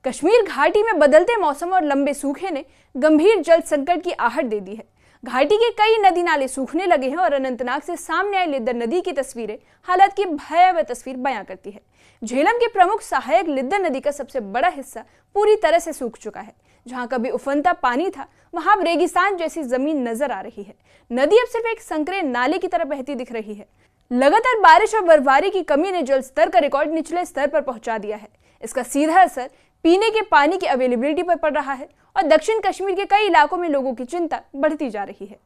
कश्मीर घाटी में बदलते मौसम और लंबे सूखे ने गंभीर जल संकट की आहट दे दी है। घाटी के कई नदी नाले सूखने लगे हैं और अनंतनाग से सामने आई लिद्दर नदी की तस्वीरें हालात की भयावह तस्वीर बयां करती है। झेलम की प्रमुख सहायक लिद्दर नदी का सबसे बड़ा हिस्सा पूरी तरह से सूख चुका है। जहां कभी उफनता पानी था, वहां अब रेगिस्तान जैसी जमीन नजर आ रही है। नदी अब सिर्फ एक संकरे नाले की तरह बहती दिख रही है। लगातार बारिश और बर्फबारी की कमी ने जल स्तर का रिकॉर्ड निचले स्तर पर पहुंचा दिया है। इसका सीधा असर पीने के पानी की अवेलेबिलिटी पर पड़ रहा है और दक्षिण कश्मीर के कई इलाकों में लोगों की चिंता बढ़ती जा रही है।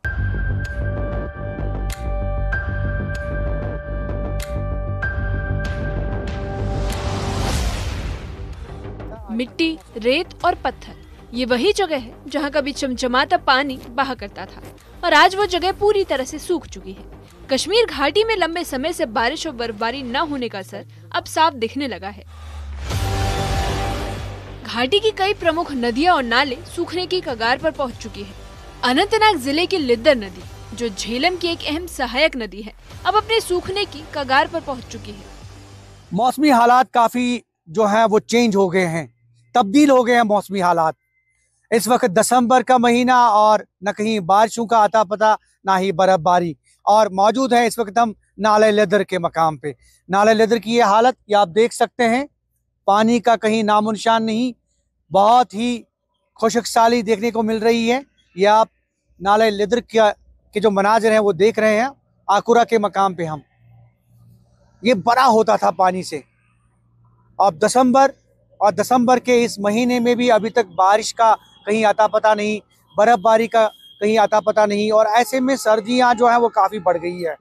मिट्टी, रेत और पत्थर, ये वही जगह है जहां कभी चमचमाता पानी बहा करता था और आज वो जगह पूरी तरह से सूख चुकी है। कश्मीर घाटी में लंबे समय से बारिश और बर्फबारी न होने का असर अब साफ दिखने लगा है। घाटी की कई प्रमुख नदियां और नाले सूखने की कगार पर पहुंच चुकी है। अनंतनाग जिले की लिद्दर नदी, जो झेलम की एक अहम सहायक नदी है, अब अपने सूखने की कगार पर पहुंच चुकी है। मौसमी हालात काफी जो है वो चेंज हो गए हैं, तब्दील हो गए हैं मौसमी हालात। इस वक्त दिसंबर का महीना और न कहीं बारिशों का आता पता, ना ही बर्फबारी। और मौजूद है इस वक्त हम नाले लिद्दर के मकाम पे। नाले लिद्दर की ये हालत ये आप देख सकते हैं, पानी का कहीं नामो निशान नहीं, बहुत ही खुशकसाली देखने को मिल रही है। ये आप नाले लिद्दर के जो मनाजिर हैं वो देख रहे हैं। आकुरा के मकाम पे हम, ये बड़ा होता था पानी से। अब दिसंबर के इस महीने में भी अभी तक बारिश का कहीं आता पता नहीं, बर्फबारी का कहीं आता पता नहीं। और ऐसे में सर्दियां जो है वो काफ़ी बढ़ गई है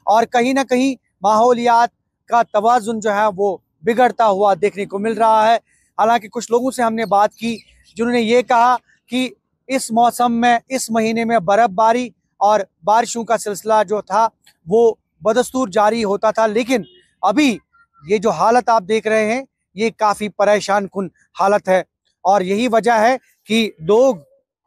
और कहीं ना कहीं माहौलियात का तवाज़ुन जो है वो बिगड़ता हुआ देखने को मिल रहा है। हालांकि कुछ लोगों से हमने बात की जिन्होंने ये कहा कि इस मौसम में, इस महीने में बर्फबारी और बारिशों का सिलसिला जो था वो बदस्तूर जारी होता था, लेकिन अभी ये जो हालत आप देख रहे हैं ये काफ़ी परेशान कुन हालत है। और यही वजह है कि लोग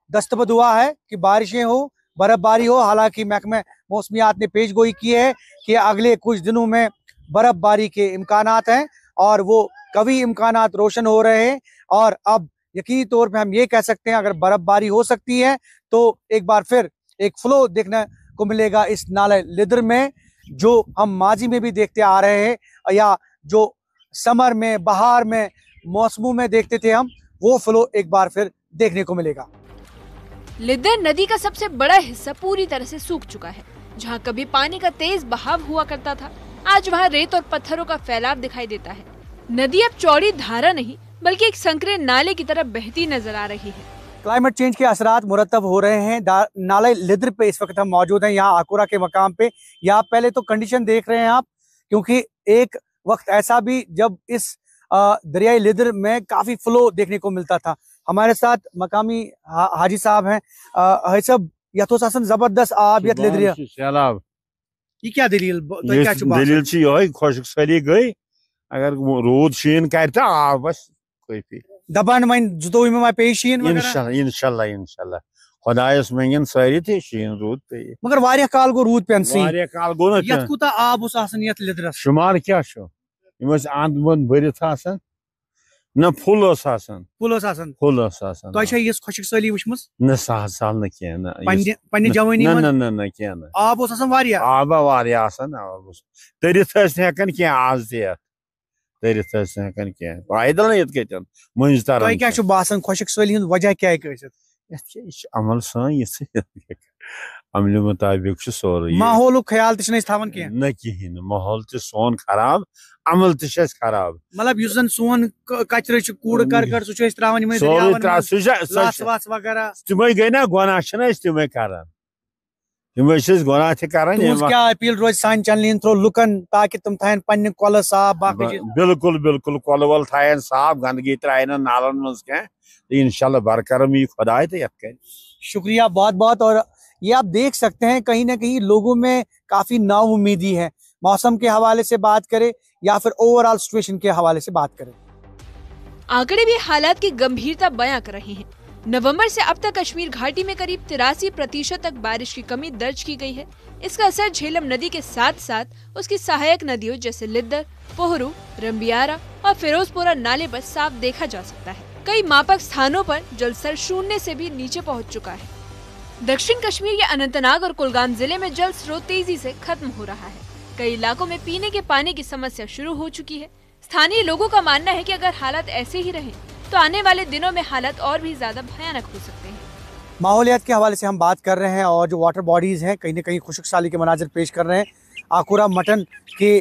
दस्तबदुआ है कि बारिशें हो, बर्फबारी हो। हालांकि महकमा मौसमियात ने पेशगोई की है कि अगले कुछ दिनों में बर्फबारी के इम्कानात हैं और वो कभी इम्कानात रोशन हो रहे हैं। और अब यकीनी तौर पे हम ये कह सकते हैं अगर बर्फबारी हो सकती है तो एक बार फिर एक फ्लो देखने को मिलेगा इस नाले लिद्दर में, जो हम माजी में भी देखते आ रहे हैं या जो समर में, बहार में, मौसमों में देखते थे हम, वो फ्लो एक बार फिर देखने को मिलेगा। लिद्दर नदी का सबसे बड़ा हिस्सा पूरी तरह से सूख चुका है। जहां कभी पानी का तेज बहाव हुआ करता था, आज वहां रेत और पत्थरों का फैलाव दिखाई देता है। नदी अब चौड़ी धारा नहीं बल्कि एक संकरे नाले की तरह बहती नजर आ रही है। क्लाइमेट चेंज के असरात मुरतब हो रहे हैं। नाले लिद्दर पे इस वक्त हम मौजूद हैं, यहाँ आकुरा के मकाम पे। यहाँ पहले तो कंडीशन देख रहे हैं आप, क्योंकि एक वक्त ऐसा भी जब इस दरियाई लिद्दर में काफी फ्लो देखने को मिलता था। हमारे साथ मकामी हाजी साहब हैं। हाजी साहब, यथोसासन जबरदस्त आब यत लिद्दर ये क्या दलील दलील खुशकसाली गई अगर रोद शीन कर आब बस काफी दबान वन जुतोवी में पे शीन इंशाल्लाह इंशाल्लाह खुदायस मंगन सारी थे शीन रूद पे मगर वारिया काल गो रूद पेन सी वारिया काल गो न यत कुता आब उस आसन यत लिद्दरस शुमार क्या छो इमस आंद बंद भरित आसन न फुल आसन तो अच्छा ये खुशकसाली वचमस न सहसाल न किया न पन्ने जवानी न किया न आब उस आसन वारिया आब वारिया आसन आब तरित हकन क्या आज दिया तरित हकन क्या पैदल न यत मंजतार तो क्या बासन खुशकसाली हुन वजह क्या अमल सन अमल मुताबिक सोरे माहौल ख्याल तवन क्या न कहीं माहौल सोन खराब, अमल खराब। मतलब युस जन सोन कचरे कूड़ कर सह त्रावन वगैरह तमें गई ना गुनाह तमें कर गुनाह कर। क्या अपील रोज सान चैनल थ्रो लुकन ताकि तुम थान पन्ने कल साफ बिल्कुल बिल्कुल कल वल थान साफ, गंदगी त्रायन नालन मज क्या इंशाल्लाह बरकरम यी खुदाए तो यत। शुक्रिया बहुत बहुत। और ये आप देख सकते हैं कहीं ना कहीं लोगों में काफी नाउम्मीदी है, मौसम के हवाले से बात करें या फिर ओवरऑल सिचुएशन के हवाले से बात करें। आंकड़े भी हालात की गंभीरता बयां कर रहे हैं। नवंबर से अब तक कश्मीर घाटी में करीब 83% तक बारिश की कमी दर्ज की गई है। इसका असर झेलम नदी के साथ साथ उसकी सहायक नदियों जैसे लिद्दर, पोहरू, रंबियारा और फिरोजपुरा नाले पर साफ देखा जा सकता है। कई मापक स्थानों पर जल स्तर शून्य से भी नीचे पहुंच चुका है। दक्षिण कश्मीर के अनंतनाग और कुलगाम जिले में जल स्रोत तेजी से खत्म हो रहा है। कई इलाकों में पीने के पानी की समस्या शुरू हो चुकी है। स्थानीय लोगों का मानना है कि अगर हालात ऐसे ही रहे तो आने वाले दिनों में हालात और भी ज्यादा भयानक हो सकते हैं। माहौलियात के हवाले से हम बात कर रहे हैं और जो वाटर बॉडीज हैं कहीं न कहीं खुशकसाली के मनाजिर पेश कर रहे हैं। आकुरा मटन के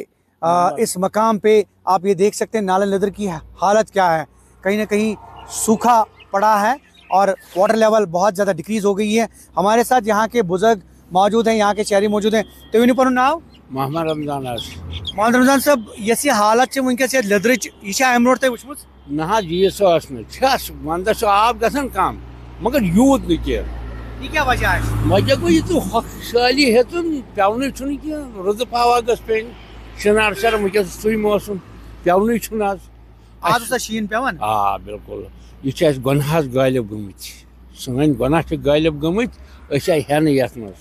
इस मकाम पे आप ये देख सकते हैं नाला लिदर की हालत क्या है। कहीं न कहीं सूखा पड़ा है और वाटर लेवल बहुत ज़्यादा डिक्रीज़ हो गई है। हमारे साथ यहाँ के बुजुर्ग मौजूद हैं, यहाँ के शहरी मौजूद हैं। तो यूँ पर नाव मोहम्मद रमजान साहब यसी हालत वनकस लिदरच यह अम रोड तुम वो ना यीस वंदस आब गसन कम मगर यूत न क्या वजह है? वजह गो यह खुशहाली हेतुन पेवन कह रुद हवा गस पे शनार शर वनकस सु मौसम पेवन आज शीन पेवन। बिल्कुल यह गुनाह गालिब गमित सन गुनाह गालिब गमित हेन ये मज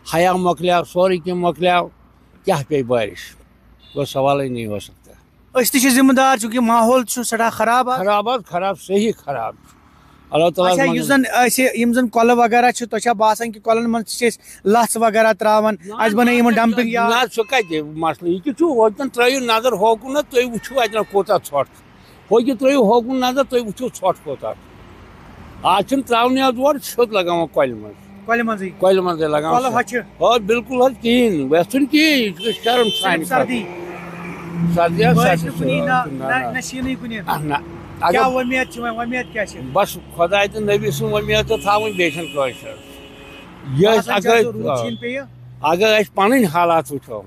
हया मकल सोरे कह मकल क्या पे बारिश वो सवाल ही नहीं हो सकता। जिम्मेदार चूंकि माहौल सड़ा खराब खराब सही खराब अल्लाह ताला कल वगैरह तो बासान कि कलन मन लस वगैरह त्रावन आज बन डंपिंग ना सह कत मसल यह होकन त्रो नजर होकुन तुम वो अतन कोता ोट होकि त्रो होकुन नजर तुम वो ोट कोता आज त्रावन और सोत लगान कल मज लगा बिल्कुल कहें वैसन कहें शर्म सर्दी बस खुदा तो नबी सुन वमीद तो थवन अगर पन हालात वो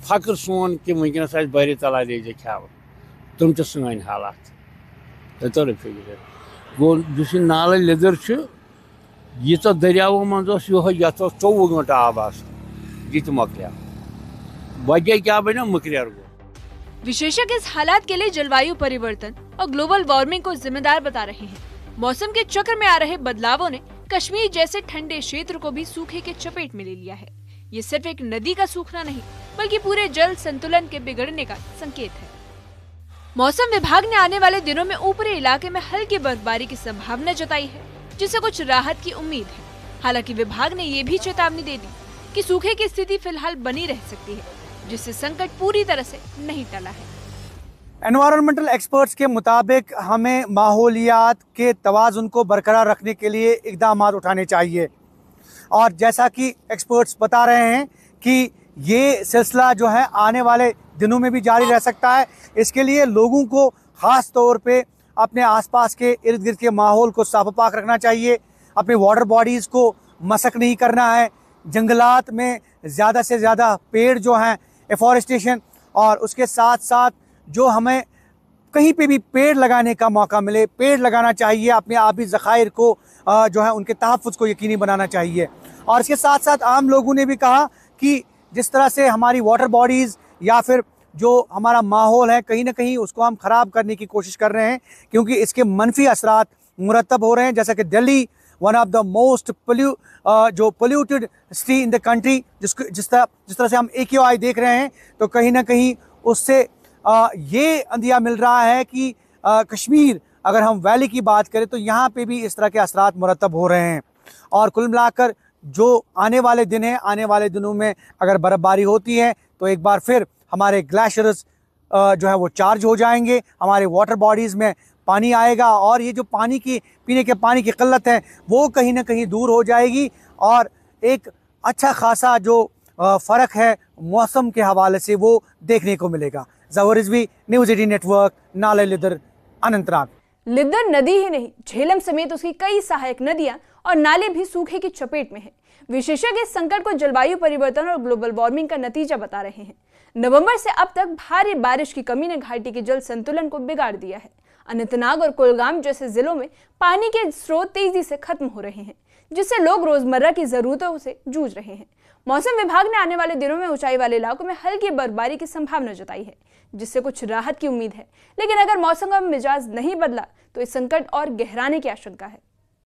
फक्र सोन कि वनकस बरी तला दीजिए खाव तुम तो सन हालात तो फिक्र गो नाल लिदर यह तो दरियावो मज ये 24 घंटे आब यह मकल वजह क्या बना मुकरर गो। विशेषज्ञ इस हालात के लिए जलवायु परिवर्तन और ग्लोबल वार्मिंग को जिम्मेदार बता रहे हैं। मौसम के चक्र में आ रहे बदलावों ने कश्मीर जैसे ठंडे क्षेत्र को भी सूखे के चपेट में ले लिया है। ये सिर्फ एक नदी का सूखना नहीं बल्कि पूरे जल संतुलन के बिगड़ने का संकेत है। मौसम विभाग ने आने वाले दिनों में ऊपरी इलाके में हल्की बर्फबारी की संभावना जताई है, जिससे कुछ राहत की उम्मीद है। हालांकि विभाग ने ये भी चेतावनी दे दी कि सूखे की स्थिति फिलहाल बनी रह सकती है, जिससे संकट पूरी तरह से नहीं टला है। एनवायरमेंटल एक्सपर्ट्स के मुताबिक हमें माहौलियात के तवाज़ुन को बरकरार रखने के लिए इक़दाम उठाने चाहिए और जैसा कि एक्सपर्ट्स बता रहे हैं कि ये सिलसिला जो है आने वाले दिनों में भी जारी रह सकता है। इसके लिए लोगों को ख़ास तौर पे अपने आसपास के इर्द गिर्द के माहौल को साफ पाक रखना चाहिए। अपने वाटर बॉडीज़ को मसक नहीं करना है। जंगलात में ज़्यादा से ज़्यादा पेड़ जो हैं एफॉरेस्टेशन और उसके साथ साथ जो हमें कहीं पे भी पेड़ लगाने का मौका मिले पेड़ लगाना चाहिए। अपने आबी ज़खायर को जो है उनके तहफ़्फ़ुज़ को यकीनी बनाना चाहिए। और इसके साथ साथ आम लोगों ने भी कहा कि जिस तरह से हमारी वाटर बॉडीज़ या फिर जो हमारा माहौल है कहीं ना कहीं उसको हम ख़राब करने की कोशिश कर रहे हैं, क्योंकि इसके मनफी असरात मुरतब हो रहे हैं। जैसा कि Delhi one of the most polluted city in the country, जिस तरह से हम AQI देख रहे हैं, तो कहीं ना कहीं उससे ये अंदिया मिल रहा है कि कश्मीर, अगर हम वैली की बात करें तो यहाँ पे भी इस तरह के असरात मुरतब हो रहे हैं। और कुल मिलाकर जो आने वाले दिन हैं, आने वाले दिनों में अगर बर्फ़बारी होती है तो एक बार फिर हमारे ग्लेशियर्स जो है वो चार्ज हो जाएंगे, हमारे वाटर बॉडीज़ में पानी आएगा और ये जो पानी की पीने के पानी की किल्लत है वो कहीं ना कहीं दूर हो जाएगी और एक अच्छा खासा जो फ़र्क है मौसम के हवाले से वो देखने को मिलेगा। ज़फ़र रिज़वी, न्यूज़ 18 नेटवर्क, नाले लिदर, अनंतनाग। लिदर नदी ही नहीं, झेलम समेत उसकी कई सहायक नदियां और नाले भी सूखे की चपेट में हैं। विशेषज्ञ इस संकट को जलवायु परिवर्तन और ग्लोबल वार्मिंग का नतीजा बता रहे हैं। नवंबर से अब तक भारी बारिश की कमी ने घाटी के जल संतुलन को बिगाड़ दिया है। अनंतनाग और कुलगाम जैसे जिलों में पानी के स्रोत तेजी से खत्म हो रहे हैं, जिससे लोग रोजमर्रा की जरूरतों से जूझ रहे हैं। मौसम विभाग ने आने वाले दिनों में ऊंचाई वाले इलाकों में हल्की बर्फबारी की संभावना जताई है, जिससे कुछ राहत की उम्मीद है। लेकिन अगर मौसम का मिजाज नहीं बदला तो इस संकट और गहराने की आशंका है।